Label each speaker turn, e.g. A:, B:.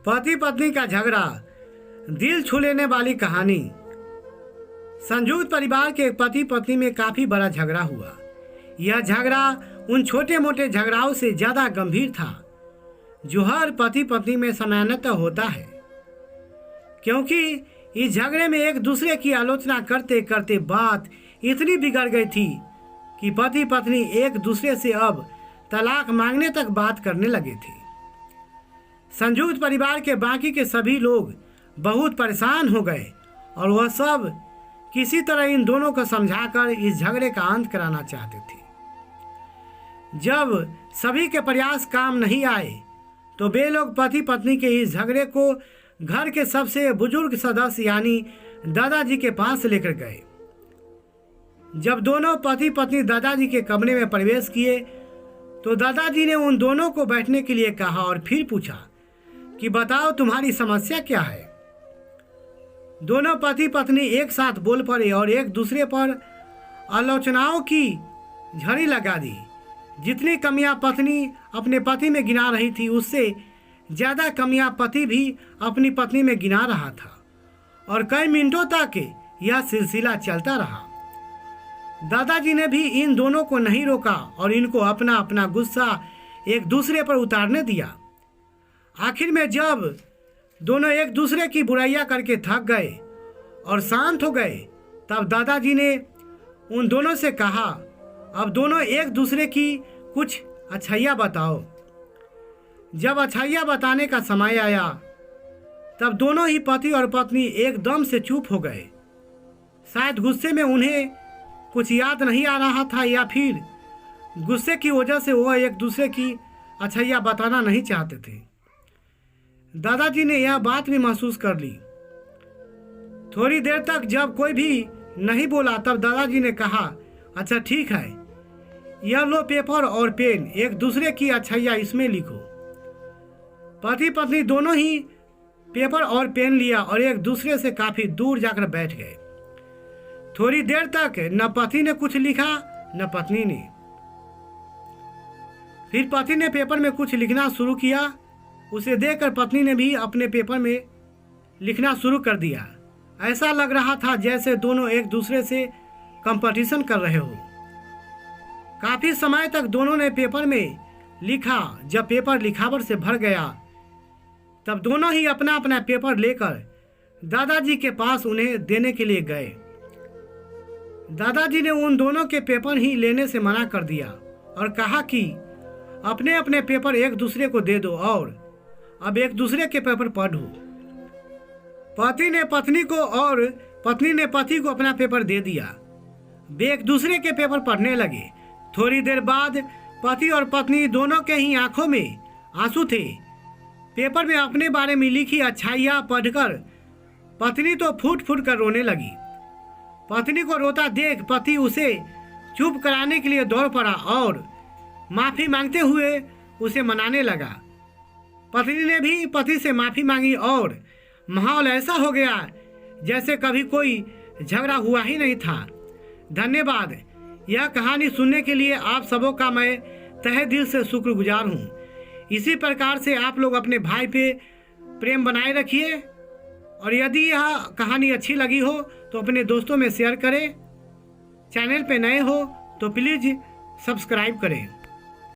A: पति पत्नी का झगड़ा, दिल छू लेने वाली कहानी। संयुक्त परिवार के पति पत्नी में काफी बड़ा झगड़ा हुआ। यह झगड़ा उन छोटे मोटे झगड़ाओं से ज्यादा गंभीर था जो हर पति पत्नी में सामान्यतः होता है, क्योंकि इस झगड़े में एक दूसरे की आलोचना करते करते बात इतनी बिगड़ गई थी कि पति पत्नी एक दूसरे से अब तलाक मांगने तक बात करने लगे थे। संयुक्त परिवार के बाकी के सभी लोग बहुत परेशान हो गए और वह सब किसी तरह इन दोनों को समझाकर इस झगड़े का अंत कराना चाहते थे। जब सभी के प्रयास काम नहीं आए तो वे लोग पति पत्नी के इस झगड़े को घर के सबसे बुजुर्ग सदस्य यानी दादाजी के पास लेकर गए। जब दोनों पति पत्नी दादाजी के कमरे में प्रवेश किए तो दादाजी ने उन दोनों को बैठने के लिए कहा और फिर पूछा कि बताओ तुम्हारी समस्या क्या है। दोनों पति पत्नी एक साथ बोल पड़े और एक दूसरे पर आलोचनाओं की झड़ी लगा दी। जितनी कमियां पत्नी अपने पति में गिना रही थी उससे ज़्यादा कमियां पति भी अपनी पत्नी में गिना रहा था और कई मिनटों तक यह सिलसिला चलता रहा। दादाजी ने भी इन दोनों को नहीं रोका और इनको अपना अपना गुस्सा एक दूसरे पर उतारने दिया। आखिर में जब दोनों एक दूसरे की बुराइयां करके थक गए और शांत हो गए तब दादाजी ने उन दोनों से कहा, अब दोनों एक दूसरे की कुछ अच्छाइयाँ बताओ। जब अच्छाइयाँ बताने का समय आया तब दोनों ही पति और पत्नी एकदम से चुप हो गए। शायद गुस्से में उन्हें कुछ याद नहीं आ रहा था या फिर गुस्से की वजह से वह एक दूसरे की अच्छाइयाँ बताना नहीं चाहते थे। दादाजी ने यह बात भी महसूस कर ली। थोड़ी देर तक जब कोई भी नहीं बोला तब दादाजी ने कहा, अच्छा ठीक है, यह लो पेपर और पेन, एक दूसरे की अच्छाइयाँ इसमें लिखो। पति पत्नी दोनों ही पेपर और पेन लिया और एक दूसरे से काफी दूर जाकर बैठ गए। थोड़ी देर तक न पति ने कुछ लिखा न पत्नी ने। फिर पति ने पेपर में कुछ लिखना शुरू किया। उसे देखकर पत्नी ने भी अपने पेपर में लिखना शुरू कर दिया। ऐसा लग रहा था जैसे दोनों एक दूसरे से कंपटीशन कर रहे हो। काफी समय तक दोनों ने पेपर में लिखा। जब पेपर लिखावट से भर गया तब दोनों ही अपना अपना पेपर लेकर दादाजी के पास उन्हें देने के लिए गए। दादाजी ने उन दोनों के पेपर ही लेने से मना कर दिया और कहा कि अपने अपने पेपर एक दूसरे को दे दो और अब एक दूसरे के पेपर पढ़ो। पति ने पत्नी को और पत्नी ने पति को अपना पेपर दे दिया। वे एक दूसरे के पेपर पढ़ने लगे। थोड़ी देर बाद पति और पत्नी दोनों के ही आंखों में आंसू थे। पेपर में अपने बारे में लिखी अच्छाइयाँ पढ़कर पत्नी तो फूट फूट कर रोने लगी। पत्नी को रोता देख पति उसे चुप कराने के लिए दौड़ पड़ा और माफ़ी मांगते हुए उसे मनाने लगा। पत्नी ने भी पति से माफ़ी मांगी और माहौल ऐसा हो गया जैसे कभी कोई झगड़ा हुआ ही नहीं था। धन्यवाद। यह कहानी सुनने के लिए आप सबों का मैं तहे दिल से शुक्रगुजार हूँ। इसी प्रकार से आप लोग अपने भाई पे प्रेम बनाए रखिए और यदि यह कहानी अच्छी लगी हो तो अपने दोस्तों में शेयर करें। चैनल पे नए हो तो प्लीज़ सब्सक्राइब करें।